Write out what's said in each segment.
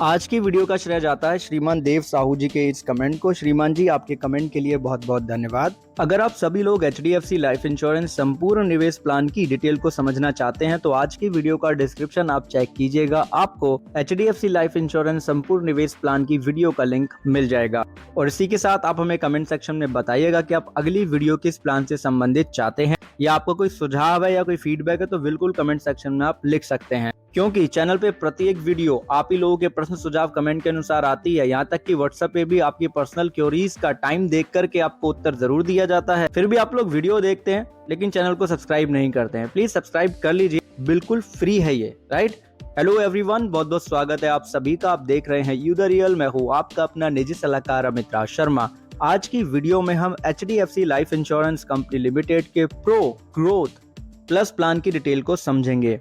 आज की वीडियो का श्रेय जाता है श्रीमान देव साहू जी के इस कमेंट को। श्रीमान जी, आपके कमेंट के लिए बहुत बहुत धन्यवाद। अगर आप सभी लोग HDFC लाइफ इंश्योरेंस संपूर्ण निवेश प्लान की डिटेल को समझना चाहते हैं तो आज की वीडियो का डिस्क्रिप्शन आप चेक कीजिएगा, आपको HDFC लाइफ इंश्योरेंस संपूर्ण निवेश प्लान की वीडियो का लिंक मिल जाएगा। और इसी के साथ आप हमें कमेंट सेक्शन में बताइएगा कि आप अगली वीडियो किस प्लान से संबंधित चाहते हैं, या आपको कोई सुझाव है या कोई फीडबैक है तो बिल्कुल कमेंट सेक्शन में आप लिख सकते हैं, क्योंकि चैनल पे प्रत्येक वीडियो आप ही लोगों के प्रश्न सुझाव कमेंट के अनुसार आती है। यहाँ तक कि व्हाट्सएप पे भी आपकी पर्सनल क्वेरीज का टाइम देख करके आपको उत्तर जरूर दिया जाता है। फिर भी आप लोग वीडियो देखते हैं लेकिन चैनल को सब्सक्राइब नहीं करते हैं, प्लीज सब्सक्राइब कर लीजिए, बिल्कुल फ्री है ये, राइट। हेलो एवरीवन, बहुत बहुत स्वागत है आप सभी का। आप देख रहे हैं यू द रियल, मैं हूँ आपका अपना निजी सलाहकार अमित राज शर्मा। आज की वीडियो में हम HDFC life insurance company limited के प्रो ग्रोथ प्लस प्लान की डिटेल को समझेंगे।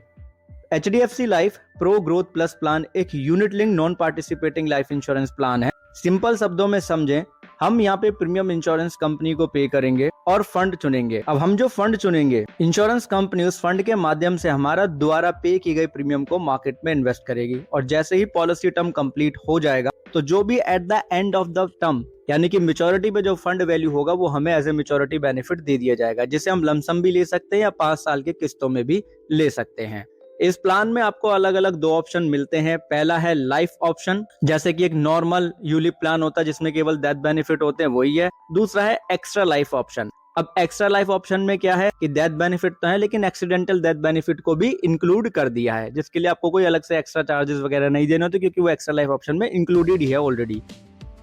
HDFC life pro growth plus plan एक unit link non participating life insurance plan है। सिंपल शब्दों में समझें, हम यहाँ पे प्रीमियम इंश्योरेंस कंपनी को पे करेंगे और फंड चुनेंगे। अब हम जो फंड चुनेंगे, इंश्योरेंस कंपनी उस फंड के माध्यम से हमारा द्वारा पे की गई प्रीमियम को मार्केट में इन्वेस्ट करेगी, और जैसे ही पॉलिसी टर्म कंप्लीट हो जाएगा तो जो भी at the end of the term यानी कि मैच्योरिटी पे जो फंड वैल्यू होगा वो हमें एज ए मैच्योरिटी बेनिफिट दे दिया जाएगा, जिसे हम लमसम भी ले सकते हैं या 5 साल के किस्तों में भी ले सकते हैं। इस प्लान में आपको अलग अलग 2 ऑप्शन मिलते हैं। पहला है लाइफ ऑप्शन, जैसे कि एक नॉर्मल यूलिप प्लान होता है जिसमें केवल डेथ बेनिफिट होते हैं, वही है। दूसरा है एक्स्ट्रा लाइफ ऑप्शन। अब एक्स्ट्रा लाइफ ऑप्शन में क्या है कि डेथ बेनिफिट तो है लेकिन एक्सीडेंटल डेथ बेनिफिट को भी इंक्लूड कर दिया है, जिसके लिए आपको कोई अलग से एक्स्ट्रा चार्जेस वगैरह नहीं देने होते, क्योंकि वो एक्स्ट्रा लाइफ ऑप्शन में इंक्लूडेड ही है ऑलरेडी,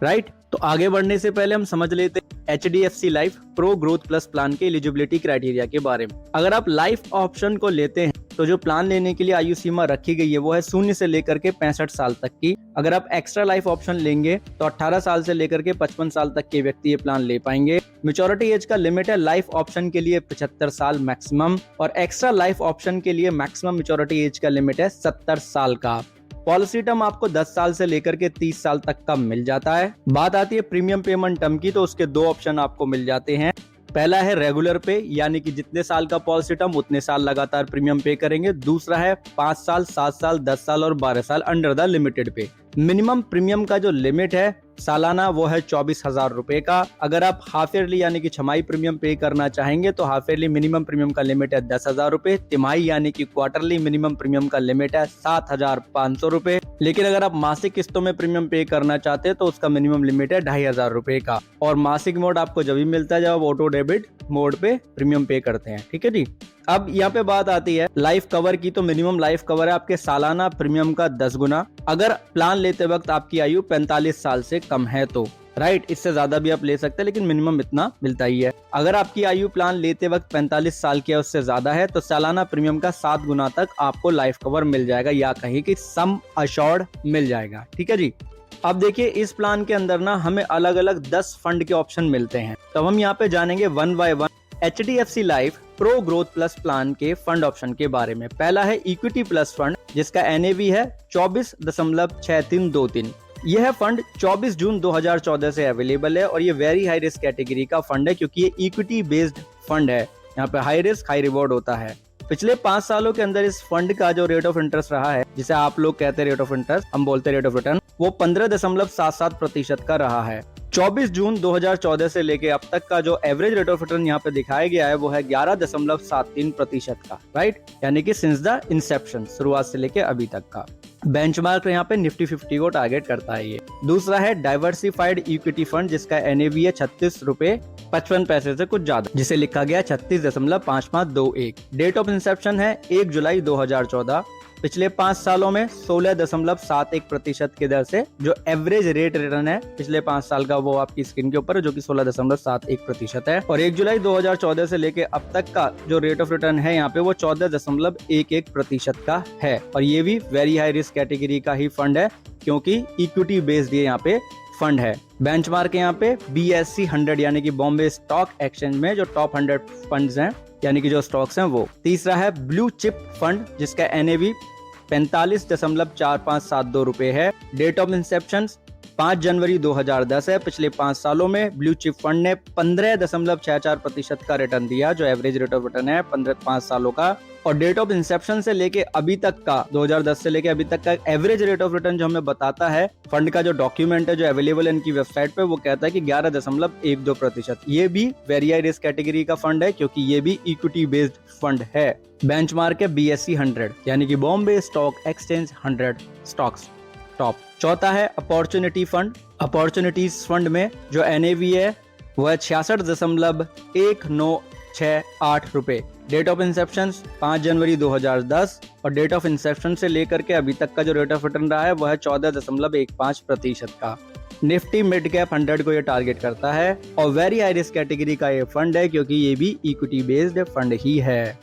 राइट। तो आगे बढ़ने से पहले हम समझ लेते हैं HDFC life pro growth plus plan के एलिजिबिलिटी क्राइटेरिया के बारे में। अगर आप लाइफ ऑप्शन को लेते हैं तो जो प्लान लेने के लिए आयु सीमा रखी गई है वो है 0 से लेकर के 65 साल तक की। अगर आप एक्स्ट्रा लाइफ ऑप्शन लेंगे तो 18 साल से लेकर के 55 साल तक के व्यक्ति ये प्लान ले पाएंगे। मैच्योरिटी एज का लिमिट है लाइफ ऑप्शन के लिए 75 साल मैक्सिमम, और एक्स्ट्रा लाइफ ऑप्शन के लिए मैक्सिमम मैच्योरिटी एज का लिमिट है 70 साल का। पॉलिसी टर्म आपको 10 साल से लेकर के 30 साल तक का मिल जाता है। बात आती है प्रीमियम पेमेंट टर्म की, तो उसके 2 ऑप्शन आपको मिल जाते हैं। पहला है रेगुलर पे, यानी कि जितने साल का पॉलिसी टर्म उतने साल लगातार प्रीमियम पे करेंगे। दूसरा है 5 साल, 7 साल, 10 साल और 12 साल अंडर द लिमिटेड पे। मिनिमम प्रीमियम का जो लिमिट है सालाना वो है 24,000 रुपए का। अगर आप हाफ ईयरली यानी कि छमाही प्रीमियम पे करना चाहेंगे तो हाफ ईयरली मिनिमम प्रीमियम का लिमिट है 10,000 रुपए। तिमाही यानी कि क्वार्टरली मिनिमम प्रीमियम का लिमिट है 7,500 रुपए। लेकिन अगर आप मासिक किस्तों में प्रीमियम पे करना चाहते हैं तो उसका मिनिमम लिमिट है 2,500 रुपए का। और मासिक मोड आपको जब भी मिलता है जब आप ऑटो डेबिट मोड पे प्रीमियम पे करते हैं, ठीक है जी। अब यहाँ पे बात आती है लाइफ कवर की, तो मिनिमम लाइफ कवर है आपके सालाना प्रीमियम का 10 गुना अगर प्लान लेते वक्त आपकी आयु 45 साल से कम है तो, राइट। इससे ज्यादा भी आप ले सकते हैं लेकिन मिनिमम इतना मिलता ही है। अगर आपकी आयु प्लान लेते वक्त 45 साल की है उससे ज्यादा है तो सालाना प्रीमियम का 7 गुना तक आपको लाइफ कवर मिल जाएगा, या कहीं कि सम अश्योर्ड मिल जाएगा, ठीक है जी। अब देखिए इस प्लान के अंदर ना हमें अलग अलग 10 फंड के ऑप्शन मिलते हैं, तो हम यहाँ पे जानेंगे 1 by 1 HDFC life pro growth plus plan के फंड ऑप्शन के बारे में। पहला है इक्विटी प्लस फंड, जिसका NAV है 24.6323। यह फंड 24 जून 2014 से अवेलेबल है और ये वेरी हाई रिस्क कैटेगरी का फंड है, क्योंकि ये इक्विटी बेस्ड फंड है। यहाँ पे हाई रिस्क हाई रिवॉर्ड होता है। पिछले 5 सालों के अंदर इस फंड का जो रेट ऑफ इंटरेस्ट रहा है, जिसे आप लोग कहते हैं रेट ऑफ इंटरेस्ट, हम बोलते हैं रेट ऑफ रिटर्न, वो 15.77% का रहा है। 24 जून 2014 से लेके अब तक का जो एवरेज रेट ऑफ रिटर्न यहाँ पे दिखाया गया है वो है 11.73% का, राइट। यानी कि सिंस द इंसेप्शन, शुरुआत से लेके अभी तक का। बेंचमार्क यहाँ पे निफ्टी 50 को टारगेट करता है ये। दूसरा है डाइवर्सिफाइड इक्विटी फंड, जिसका NAV है 36 रुपए 55 पैसे से कुछ ज्यादा, जिसे लिखा गया 36.5521। डेट ऑफ इंसेप्शन है 1 जुलाई 2014। पिछले 5 सालों में 16.71% की दर से जो एवरेज रेट रिटर्न है पिछले 5 साल का वो आपकी स्क्रीन के ऊपर है, जो कि 16.71% है। और 1 जुलाई 2014 से लेके अब तक का जो रेट ऑफ रिटर्न है यहाँ पे वो 14.11% का है। और ये भी वेरी हाई रिस्क कैटेगरी का ही फंड है, क्योंकि इक्विटी बेस्ड ये यहाँ पे फंड है। बेंचमार्क यहाँ पे BSE 100 यानी कि बॉम्बे स्टॉक एक्सचेंज में जो टॉप 100 फंड्स हैं यानी कि जो स्टॉक्स हैं वो। तीसरा है ब्लू चिप फंड, जिसका NAV 45.4572 रुपए है। डेट ऑफ इंसेप्शन 5 जनवरी 2010 है। पिछले 5 सालों में ब्लू चिप फंड ने 15.64% का रिटर्न दिया, जो एवरेज रेट ऑफ रिटर्न है 5 सालों का। और डेट ऑफ इंसेप्शन से लेके अभी तक का 2010 से लेके अभी तक का एवरेज रेट ऑफ रिटर्न जो हमें बताता है फंड का जो डॉक्यूमेंट है जो अवेलेबल है इनकी वेबसाइट पे, वो कहता है कि 11.12%। ये भी वेरी हाई रिस्क कैटेगरी का फंड है क्योंकि ये भी इक्विटी बेस्ड फंड है। बेंचमार्क है BSE 100 यानी कि Bombay stock exchange 100 stocks top. चौथा है अपॉर्चुनिटी फंड। अपॉर्चुनिटीज फंड में जो NAV है वह 66.1968 रुपए। डेट ऑफ इंसेप्शन 5 जनवरी 2010 और डेट ऑफ इंसेप्शन से लेकर के अभी तक का जो रेट ऑफ रिटर्न रहा है वह है 14.15% का। निफ्टी मिड कैप 100 को ये टारगेट करता है और वेरी हाई रिस्क कैटेगरी का ये फंड है क्योंकि ये भी इक्विटी बेस्ड फंड ही है।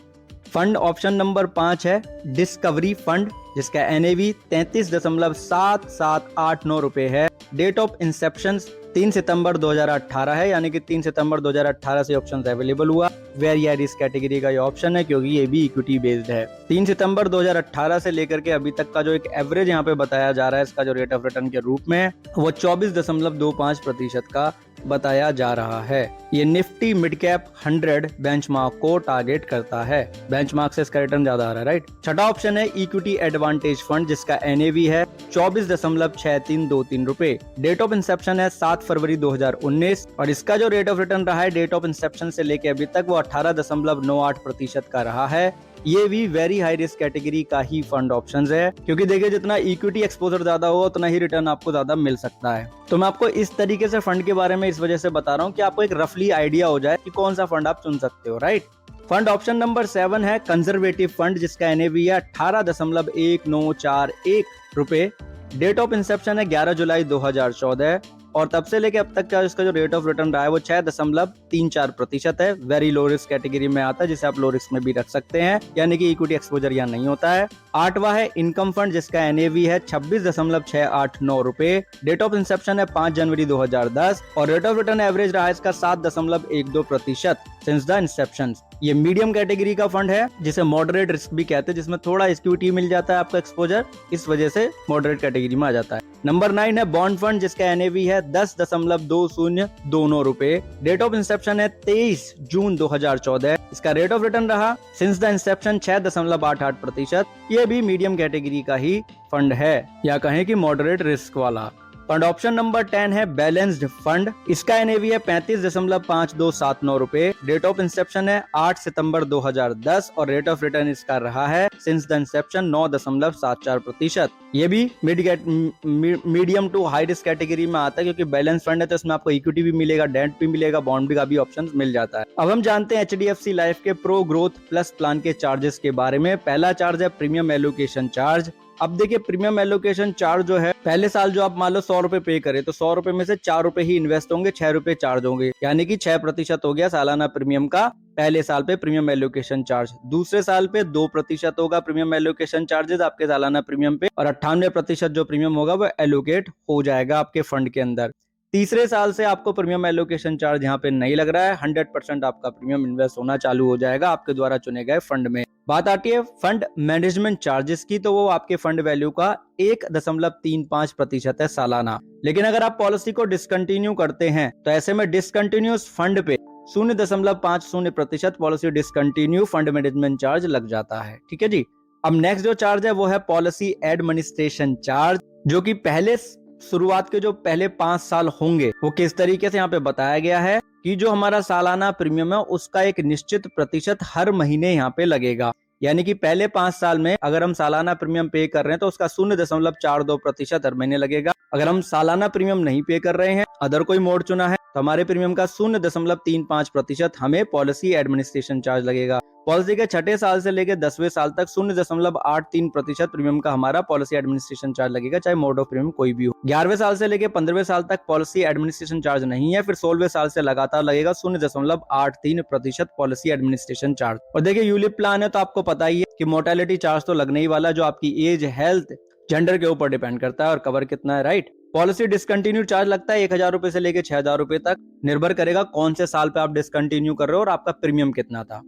फंड ऑप्शन नंबर 5 है डिस्कवरी फंड जिसका NAV 33.7789 रुपए है। डेट ऑफ इंसेप्शन 3 सितंबर 2018 है यानी कि 3 सितंबर 2018 से ऑप्शन अवेलेबल हुआ। वेरी हाई रिस्क कैटेगरी का ये ऑप्शन है क्योंकि ये भी इक्विटी बेस्ड है। 3 सितंबर 2018 से लेकर के अभी तक का जो एक एवरेज यहाँ पे बताया जा रहा है इसका जो रेट ऑफ रिटर्न के रूप में वो 24.25% का बताया जा रहा है। ये निफ्टी मिड कैप 100 बेंचमार्क को टारगेट करता है। बेंचमार्क से इसका रिटर्न ज्यादा आ रहा है, राइट। छठा ऑप्शन है इक्विटी एडवांटेज फंड जिसका NAV है 24.6323 रुपए। डेट ऑफ इंसेप्शन है 7 फरवरी 2019 और इसका जो रेट ऑफ रिटर्न रहा है डेट ऑफ इंसेप्शन से लेके अभी तक वो 18.98% का रहा है। ये भी वेरी हाई रिस्क कैटेगरी का ही फंड ऑप्शंस है क्योंकि देखिए जितना इक्विटी एक्सपोजर ज्यादा होगा उतना ही रिटर्न आपको ज्यादा मिल सकता है। तो मैं आपको इस तरीके से फंड के बारे में इस वजह से बता रहा हूँ कि आपको एक रफली आइडिया हो जाए कि कौन सा फंड आप चुन सकते हो, राइट। फंड ऑप्शन नंबर 7 है कंजर्वेटिव फंड जिसका NAV है 18.1941 रुपए। डेट ऑफ इंसेप्शन है 11 जुलाई 2014 और तब से लेके अब तक का इसका जो रेट ऑफ रिटर्न रहा है वो 6.34% है। वेरी लो रिस्क कैटेगरी में आता है जिसे आप लो रिस्क में भी रख सकते हैं यानी कि इक्विटी एक्सपोजर यहाँ नहीं होता है। आठवां है इनकम फंड जिसका NAV है 26.689 रुपए। डेट ऑफ इंसेप्शन है 5 जनवरी 2010 और रेट ऑफ रिटर्न एवरेज रहा है इसका 7.12% सिंस द इंसेप्शन। ये मीडियम कैटेगरी का फंड है जिसे मॉडरेट रिस्क भी कहते हैं जिसमें थोड़ा इक्विटी मिल जाता है आपका एक्सपोजर, इस वजह से मॉडरेट कैटेगरी में आ जाता है। नंबर 9 है बॉन्ड फंड जिसका NAV है 10.2022 रुपए। डेट ऑफ इंसेप्शन है 23 जून 2014। इसका रेट ऑफ रिटर्न रहा सिंस द इंसेप्शन 6.88%। ये भी मीडियम कैटेगरी का ही फंड है या कहें कि मॉडरेट रिस्क वाला। फंड ऑप्शन नंबर 10 है बैलेंस्ड फंड। इसका NAV है 35.5279 रुपए। डेट ऑफ इंसेप्शन है 8 सितंबर 2010 और रेट ऑफ रिटर्न इसका रहा है सिंस द इंसेप्शन 9.74%। ये भी medium to high risk category में आता है क्योंकि बैलेंस फंड है तो इसमें आपको इक्विटी भी मिलेगा, डेट भी मिलेगा, बॉन्ड का भी ऑप्शन मिल जाता है। अब हम जानते हैं HDFC लाइफ के प्रो ग्रोथ प्लस प्लान के चार्जेस के बारे में। पहला चार्ज है प्रीमियम एलोकेशन चार्ज। अब देखिए प्रीमियम एलोकेशन चार्ज जो है पहले साल जो आप मान लो 100 रुपए पे करे तो 100 रुपए में से 4 रुपए ही इन्वेस्ट होंगे, 6 रुपए चार्ज होंगे यानी कि 6% हो गया सालाना प्रीमियम का पहले साल पे प्रीमियम एलोकेशन चार्ज। दूसरे साल पे 2% होगा प्रीमियम एलोकेशन चार्जेस आपके सालाना प्रीमियम पे और 98% जो प्रीमियम होगा वो एलोकेट हो जाएगा आपके फंड के अंदर। तीसरे साल से आपको प्रीमियम एलोकेशन चार्ज यहाँ पे नहीं लग रहा है, 100% आपका प्रीमियम इन्वेस्ट होना चालू हो जाएगा आपके द्वारा चुने गए फंड में। बात आती है फंड मैनेजमेंट चार्जेस की, तो वो आपके फंड वैल्यू का 1.35% है सालाना। लेकिन अगर आप पॉलिसी को डिसकंटिन्यू करते हैं तो ऐसे में डिसकंटिन्यूस फंड पे 0.50% policy discontinue fund management charge लग जाता है। ठीक है जी। अब नेक्स्ट जो चार्ज है वो है पॉलिसी एडमिनिस्ट्रेशन चार्ज, जो कि पहले शुरुआत के जो पहले 5 साल होंगे वो किस तरीके से यहाँ पे बताया गया है कि जो हमारा सालाना प्रीमियम है उसका एक निश्चित प्रतिशत हर महीने यहाँ पे लगेगा। यानी कि पहले 5 साल में अगर हम सालाना प्रीमियम पे कर रहे हैं तो उसका 0.42% हर महीने लगेगा। अगर हम सालाना प्रीमियम नहीं पे कर रहे हैं, अदर कोई मोड चुना है, तो हमारे प्रीमियम का 0.35% हमें पॉलिसी एडमिनिस्ट्रेशन चार्ज लगेगा। पॉलिसी के 6ठे साल से लेकर 10वें साल तक 0.83% प्रीमियम का हमारा पॉलिसी एडमिनिस्ट्रेशन चार्ज लगेगा, चाहे मोड ऑफ प्रीमियम कोई भी हो। 11वें साल से लेकर 15वें साल तक पॉलिसी एडमिनिस्ट्रेशन चार्ज नहीं है, फिर 16वें साल से लगातार लगेगा 0.83% पॉलिसी एडमिनिस्ट्रेशन चार्ज। और देखिए यूलिप प्लान है तो आपको पता ही है कि मोर्टेलिटी चार्ज तो लगने ही वाला, जो आपकी एज, हेल्थ, जेंडर के ऊपर डिपेंड करता है और कवर कितना है, राइट। पॉलिसी डिसकंटिन्यू चार्ज लगता है 1000 रुपए से लेकर 6000 रुपए तक, निर्भर करेगा कौन से साल पे आप डिसकंटिन्यू कर रहे हो और आपका प्रीमियम कितना था।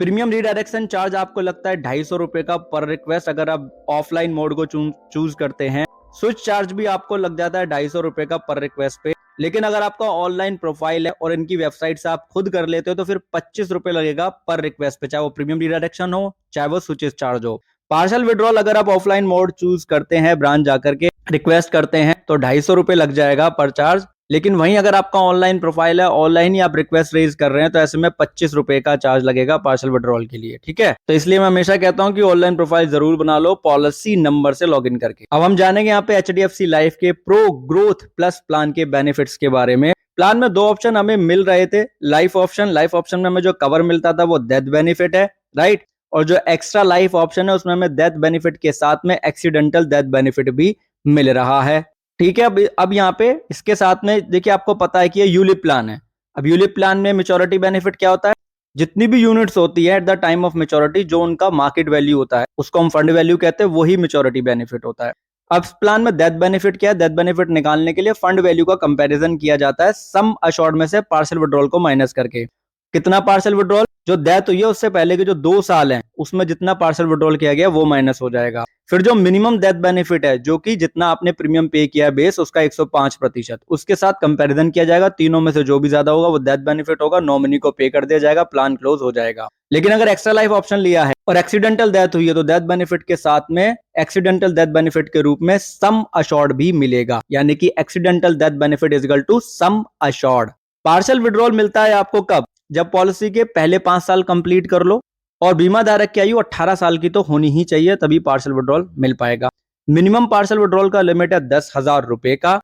प्रीमियम रिडायरेक्शन चार्ज आपको लगता है 250 रुपए का पर रिक्वेस्ट अगर आप ऑफलाइन मोड को चूज करते हैं। स्विच चार्ज भी आपको लग जाता है 250 रुपए का पर रिक्वेस्ट पे। लेकिन अगर आपका ऑनलाइन प्रोफाइल है और इनकी वेबसाइट से आप खुद कर लेते हो तो फिर 25 रुपए लगेगा पर रिक्वेस्ट पे, चाहे वो प्रीमियम रिडायरेक्शन हो चाहे वो स्विचेस चार्ज हो। पार्सल विड्रॉल अगर आप ऑफलाइन मोड चूज करते हैं, ब्रांच जाकर के रिक्वेस्ट करते हैं तो 250 रुपए लग जाएगा पर चार्ज। लेकिन वहीं अगर आपका ऑनलाइन प्रोफाइल है, ऑनलाइन ही आप रिक्वेस्ट रेज कर रहे हैं, तो ऐसे में 25 रुपए का चार्ज लगेगा पार्सल विड्रॉल के लिए, ठीक है। तो इसलिए मैं हमेशा कहता हूं कि ऑनलाइन प्रोफाइल जरूर बना लो पॉलिसी नंबर से लॉगिन करके। अब हम जानेंगे यहाँ पे एचडीएफसी लाइफ के प्रो ग्रोथ प्लस प्लान के बेनिफिट्स के बारे में। प्लान में 2 ऑप्शन हमें मिल रहे थे। लाइफ ऑप्शन में हमें जो कवर मिलता था वो डेथ बेनिफिट है, राइट। और जो एक्स्ट्रा लाइफ ऑप्शन है उसमें हमें डेथ बेनिफिट के साथ में एक्सीडेंटल डेथ बेनिफिट भी मिल रहा है, ठीक है। अब यहाँ पे इसके साथ में देखिए, आपको पता है कि ये यूलिप प्लान है। अब यूलिप प्लान में मेच्योरिटी बेनिफिट क्या होता है, जितनी भी यूनिट्स होती है at the time of maturity, जो उनका मार्केट वैल्यू होता है उसको हम फंड वैल्यू कहते हैं, वही मेच्योरिटी बेनिफिट होता है। अब प्लान में डेथ बेनिफिट क्या है, डेथ बेनिफिट निकालने के लिए फंड वैल्यू का कंपैरिजन किया जाता है सम अशोर्ड में से पार्शियल विड्रॉल को माइनस करके। कितना पार्शियल विड्रॉल, जो डेथ हुई है उससे पहले के जो 2 साल हैं उसमें जितना पार्शियल विड्रॉल किया गया वो माइनस हो जाएगा। फिर जो मिनिमम डेथ बेनिफिट है, जो कि जितना आपने प्रीमियम पे किया है बेस उसका 105%, उसके साथ कंपैरिजन किया जाएगा। तीनों में से जो भी ज्यादा होगा वो डेथ बेनिफिट होगा, नॉमिनी को पे कर दिया जाएगा, प्लान क्लोज हो जाएगा। लेकिन अगर एक्स्ट्रा लाइफ ऑप्शन लिया है और एक्सीडेंटल डेथ हुई है तो डेथ बेनिफिट के साथ में एक्सीडेंटल डेथ बेनिफिट के रूप में सम अशोर्ड भी मिलेगा, यानी कि accidental death benefit is equal to sum assured. Partial withdrawal मिलता है आपको कब, जब पॉलिसी के पहले 5 साल कंप्लीट कर लो और बीमा धारक की आयु 18 साल की तो होनी ही चाहिए, तभी पार्शियल विड्रॉल मिल पाएगा। मिनिमम पार्शियल विड्रॉल का लिमिट है 10,000 रुपए का,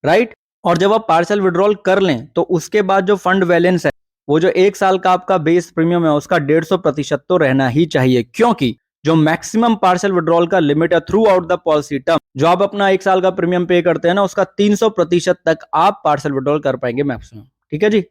राइट। और जब आप पार्शियल विड्रॉल कर लें तो उसके बाद जो फंड बैलेंस है, वो जो 1 साल का आपका बेस प्रीमियम है उसका 150% तो रहना ही चाहिए, क्योंकि जो मैक्सिमम पार्शियल विड्रॉल का लिमिट है through out the policy term, जो आप अपना 1 साल का प्रीमियम पे करते हैं ना, उसका 300% तक आप पार्शियल विड्रॉल कर पाएंगे मैक्सिमम, ठीक है जी।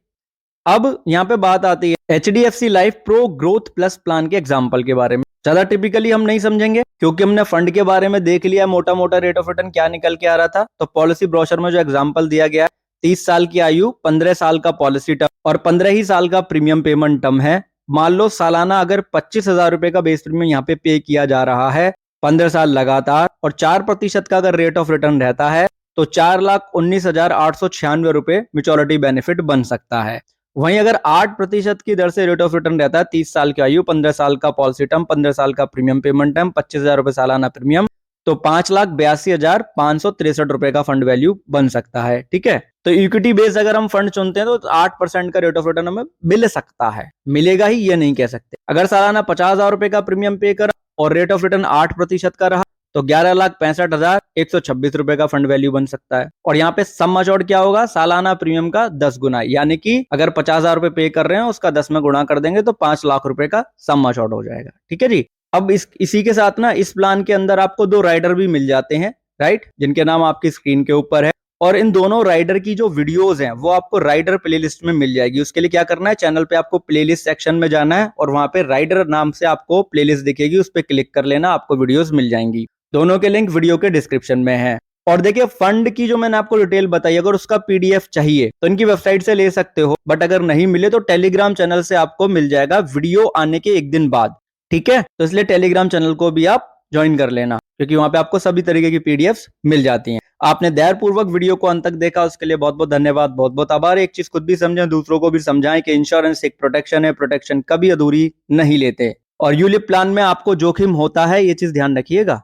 अब यहाँ पे बात आती है HDFC life pro growth plus plan के एग्जांपल के बारे में। ज्यादा टिपिकली हम नहीं समझेंगे क्योंकि हमने फंड के बारे में देख लिया मोटा मोटा रेट ऑफ रिटर्न क्या निकल के आ रहा था। तो पॉलिसी ब्रोशर में जो एग्जांपल दिया गया है, 30 साल की आयु, 15 साल का पॉलिसी टर्म और 15 ही साल का प्रीमियम पेमेंट टर्म है। मान लो सालाना अगर 25,000 रुपए का बेस प्रीमियम यहाँ पे किया जा रहा है 15 साल लगातार, और 4% का अगर रेट ऑफ रिटर्न रहता है तो 4,19,896 रुपए मेच्योरिटी बेनिफिट बन सकता है। वहीं अगर 8% की दर से रेट ऑफ रिटर्न रहता है, 30 साल की आयु, 15 साल का पॉलिसी टर्म, 15 साल का प्रीमियम पेमेंट टर्म, 25,000 रुपए सालाना प्रीमियम, तो 5,82,563 रुपए का फंड वैल्यू बन सकता है, ठीक है। तो इक्विटी बेस अगर हम फंड चुनते हैं तो 8% का रेट ऑफ रिटर्न हमें मिल सकता है, मिलेगा ही ये नहीं कह सकते। अगर सालाना 50,000 रुपए का प्रीमियम पे करा और रेट ऑफ रिटर्न 8% का रहा तो 11,65,126 रुपए का फंड वैल्यू बन सकता है। और यहाँ पे सम अशोर्ड क्या होगा, सालाना प्रीमियम का 10 गुना, यानी कि अगर 50,000 रुपए पे कर रहे हैं उसका 10 में गुणा कर देंगे तो 5 लाख रुपए का सम अशोर्ड हो जाएगा, ठीक है जी। अब इसी के साथ ना इस प्लान के अंदर आपको 2 राइडर भी मिल जाते हैं, राइट, जिनके नाम आपकी स्क्रीन के ऊपर है। और इन दोनों राइडर की जो वीडियोस हैं वो आपको राइडर प्लेलिस्ट में मिल जाएगी। उसके लिए क्या करना है, चैनल पे आपको प्लेलिस्ट सेक्शन में जाना है और वहां पे राइडर नाम से आपको प्लेलिस्ट दिखेगी, उस पर क्लिक कर लेना, आपको वीडियोस मिल जाएंगी। दोनों के लिंक वीडियो के डिस्क्रिप्शन में है। और देखिए फंड की जो मैंने आपको डिटेल बताई, अगर उसका पीडीएफ चाहिए तो इनकी वेबसाइट से ले सकते हो, बट अगर नहीं मिले तो टेलीग्राम चैनल से आपको मिल जाएगा वीडियो आने के 1 दिन बाद, ठीक है। तो इसलिए टेलीग्राम चैनल को भी आप ज्वाइन कर लेना, क्योंकि वहां पे आपको सभी तरीके की पीडीएफ्स मिल जाती हैं। आपने धैर्यपूर्वक वीडियो को अंत तक देखा, उसके लिए बहुत बहुत धन्यवाद, बहुत बहुत आभार। एक चीज खुद भी समझें, दूसरों को भी समझाएं कि इंश्योरेंस एक प्रोटेक्शन है, प्रोटेक्शन कभी अधूरी नहीं लेते। और यूलिप प्लान में आपको जोखिम होता है, ये चीज ध्यान रखिएगा।